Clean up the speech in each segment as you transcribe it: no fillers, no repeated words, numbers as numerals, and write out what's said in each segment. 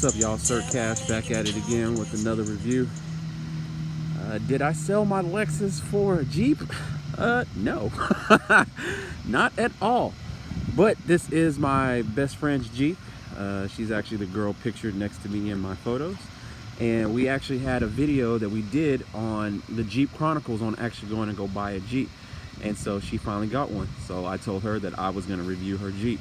What's up, y'all? Sir Cash back at it again with another review. Did I sell my Lexus for a Jeep? No, not at all. But this is my best friend's Jeep. She's actually the girl pictured next to me in my photos. And we actually had a video that we did on the Jeep Chronicles on actually going to go buy a Jeep. And so she finally got one. So I told her that I was going to review her Jeep.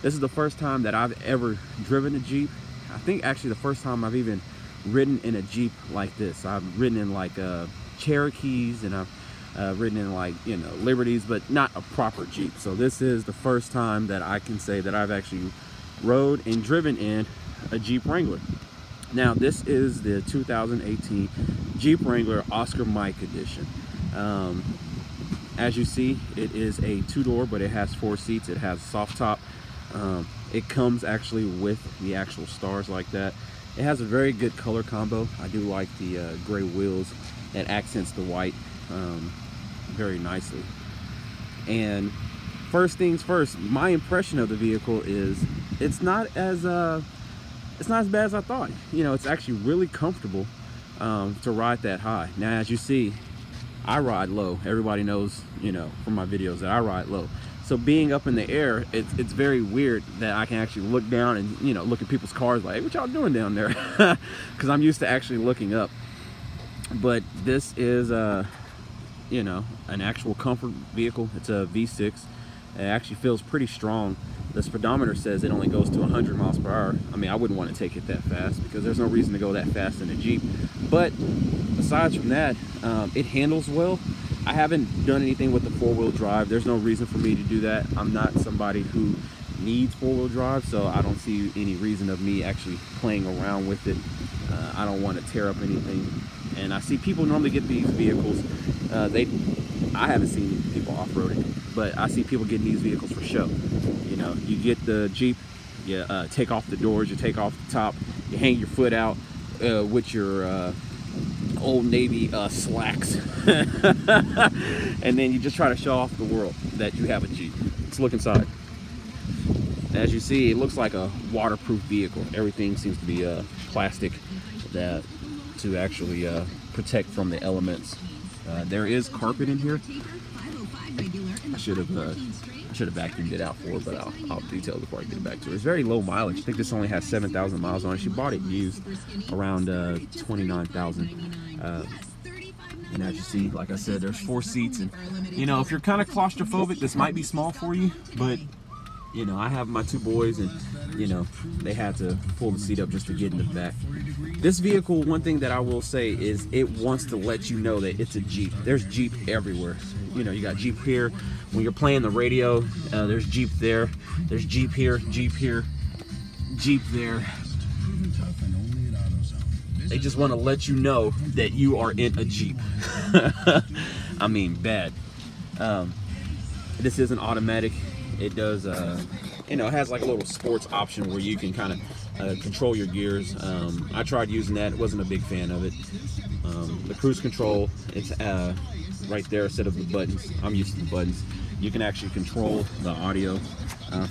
This is the first time that I've ever driven a Jeep. I think actually the first time I've even ridden in a Jeep like this. I've ridden in like Cherokees, and I've ridden in like, you know, Liberties, but not a proper Jeep. So this is the first time that I can say that I've actually rode and driven in a Jeep Wrangler. Now this is the 2018 Jeep Wrangler Oscar Mike edition. As you see, it is a two-door, but it has 4 seats. It has a soft top. It comes actually with the actual stars like that. It has a very good color combo. I do like the gray wheels that accents the white very nicely. And first things first, my impression of the vehicle is it's not as bad as I thought. You know, it's actually really comfortable to ride that high. Now, as you see, I ride low. Everybody knows, you know, from my videos that I ride low. So being up in the air, it's very weird that I can actually look down and, you know, look at people's cars like, hey, what y'all doing down there? Because I'm used to actually looking up. But this is, you know, an actual comfort vehicle. It's a V6. It actually feels pretty strong. The speedometer says it only goes to 100 miles per hour. I mean, I wouldn't want to take it that fast because there's no reason to go that fast in a Jeep. But besides from that, it handles well. I haven't done anything with the 4-wheel drive. There's no reason for me to do that. I'm not somebody who needs 4-wheel drive, so I don't see any reason of me actually playing around with it. I don't want to tear up anything. And I see people normally get these vehicles. I haven't seen people off-roading, but I see people getting these vehicles for show. You know, you get the Jeep, you take off the doors, you take off the top, you hang your foot out with your Old Navy slacks, and then you just try to show off the world that you have a Jeep. Let's look inside. As you see, it looks like a waterproof vehicle. Everything seems to be plastic that to actually protect from the elements. There is carpet in here. I should have vacuumed it out for her, but I'll detail it before I get back to it. It's very low mileage. I think this only has 7,000 miles on it. She bought it used around 29,000. And as you see, like I said, there's 4 seats, and you know, if you're kind of claustrophobic, this might be small for you, but you know, I have my 2 boys, and you know, they had to pull the seat up just to get in the back. This vehicle, one thing that I will say is it wants to let you know that it's a Jeep. There's Jeep everywhere. You know, you got Jeep here. When you're playing the radio, there's Jeep there. There's Jeep here, Jeep here, Jeep there. They just want to let you know that you are in a Jeep. I mean, bad. This is an automatic. It does, you know, it has like a little sports option where you can kind of control your gears. I tried using that. Wasn't a big fan of it. The cruise control, it's right there instead of the buttons. I'm used to the buttons. You can actually control the audio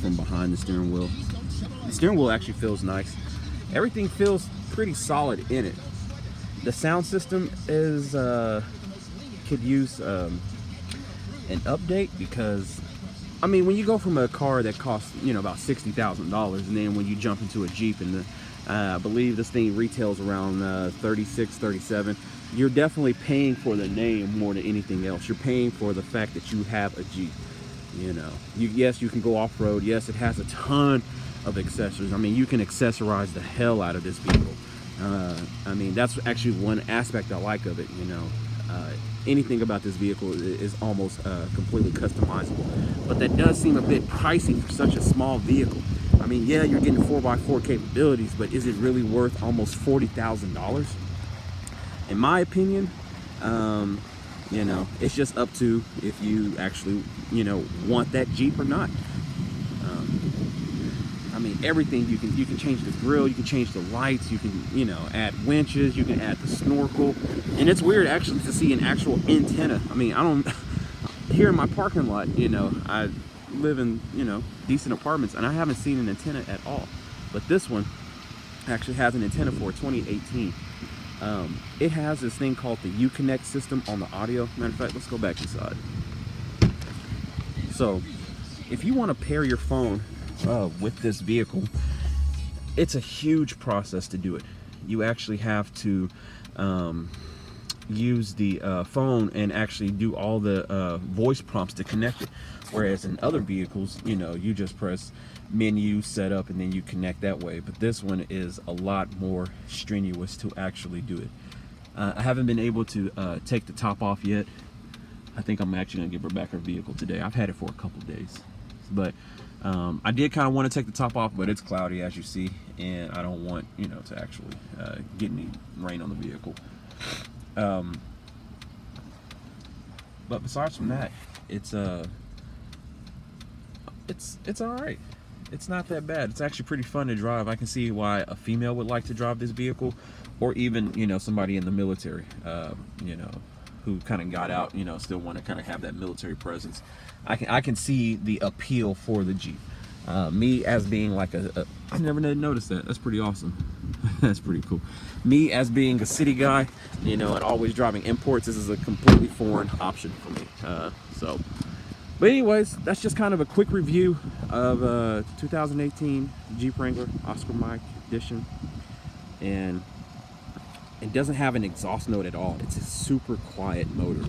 from behind the steering wheel. The steering wheel actually feels nice. Everything feels pretty solid in it. The sound system is could use an update, because I mean, when you go from a car that costs, you know, about $60,000, and then when you jump into a Jeep, and I believe this thing retails around 36, 37, you're definitely paying for the name more than anything else. You're paying for the fact that you have a Jeep. You know, yes, you can go off-road. Yes, it has a ton of accessories. I mean, you can accessorize the hell out of this vehicle. I mean, that's actually one aspect I like of it. You know, anything about this vehicle is almost completely customizable. But that does seem a bit pricey for such a small vehicle. I mean, yeah, you're getting 4x4 capabilities, but is it really worth almost $40,000? In my opinion, you know, it's just up to if you actually, you know, want that Jeep or not. I mean, everything you can change the grill, you can change the lights, you can, you know, add winches, you can add the snorkel, and it's weird actually to see an actual antenna. I mean, I don't here in my parking lot, you know, I live in, you know, decent apartments, and I haven't seen an antenna at all. But this one, Actually has an antenna for 2018. It has this thing called the Uconnect system on the audio. Matter of fact, let's go back inside. So if you want to pair your phone with this vehicle, it's a huge process to do it. You actually have to use the phone and actually do all the voice prompts to connect it. Whereas in other vehicles, you know, you just press menu, setup, and then you connect that way. But this one is a lot more strenuous to actually do it. I haven't been able to take the top off yet. I think I'm actually gonna give her back her vehicle today. I've had it for a couple days, but I did kind of want to take the top off, but it's cloudy as you see, and I don't want, you know, to actually get any rain on the vehicle. But besides from that, it's all right. It's not that bad. It's actually pretty fun to drive. I can see why a female would like to drive this vehicle, or even, you know, somebody in the military, you know, who kind of got out, you know, still want to kind of have that military presence. I can see the appeal for the Jeep. Me as being like I never noticed that. That's pretty awesome. That's pretty cool. Me as being a city guy, you know, and always driving imports, this is a completely foreign option for me. But anyways, that's just kind of a quick review of 2018 Jeep Wrangler Oscar Mike edition. And it doesn't have an exhaust note at all. It's a super quiet motor.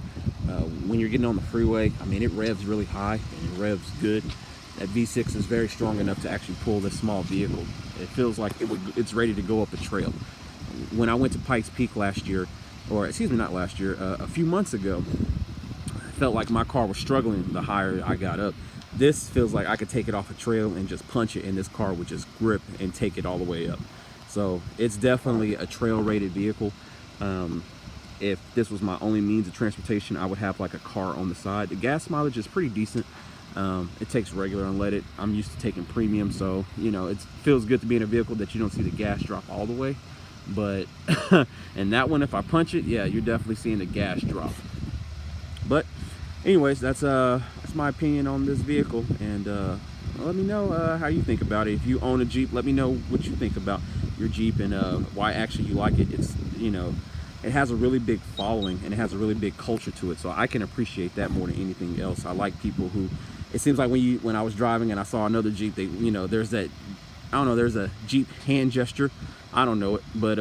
When you're getting on the freeway, I mean, it revs really high and it revs good. That V6 is very strong enough to actually pull this small vehicle. It feels like it's ready to go up a trail. When I went to Pikes Peak last year, or excuse me, not last year, a few months ago, I felt like my car was struggling the higher I got up. This feels like I could take it off a trail and just punch it, and this car would just grip and take it all the way up. So it's definitely a trail rated vehicle. If this was my only means of transportation, I would have like a car on the side. The gas mileage is pretty decent. It takes regular unleaded. I'm used to taking premium, so you know, it feels good to be in a vehicle that you don't see the gas drop all the way. But and that one, if I punch it, yeah, you're definitely seeing the gas drop. But anyways, that's my opinion on this vehicle, and let me know how you think about it. If you own a Jeep, let me know what you think about your Jeep and why actually you like it. It's, you know, it has a really big following and it has a really big culture to it, so I can appreciate that more than anything else. I like people who, it seems like when I was driving and I saw another Jeep, they, you know, there's that, I don't know, there's a Jeep hand gesture. I don't know it, but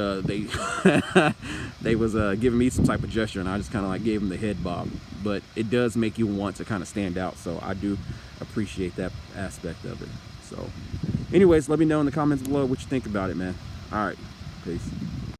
they was giving me some type of gesture, and I just kind of like gave them the head bob. But it does make you want to kind of stand out, so I do appreciate that aspect of it. So anyways, let me know in the comments below what you think about it, man. All right, peace.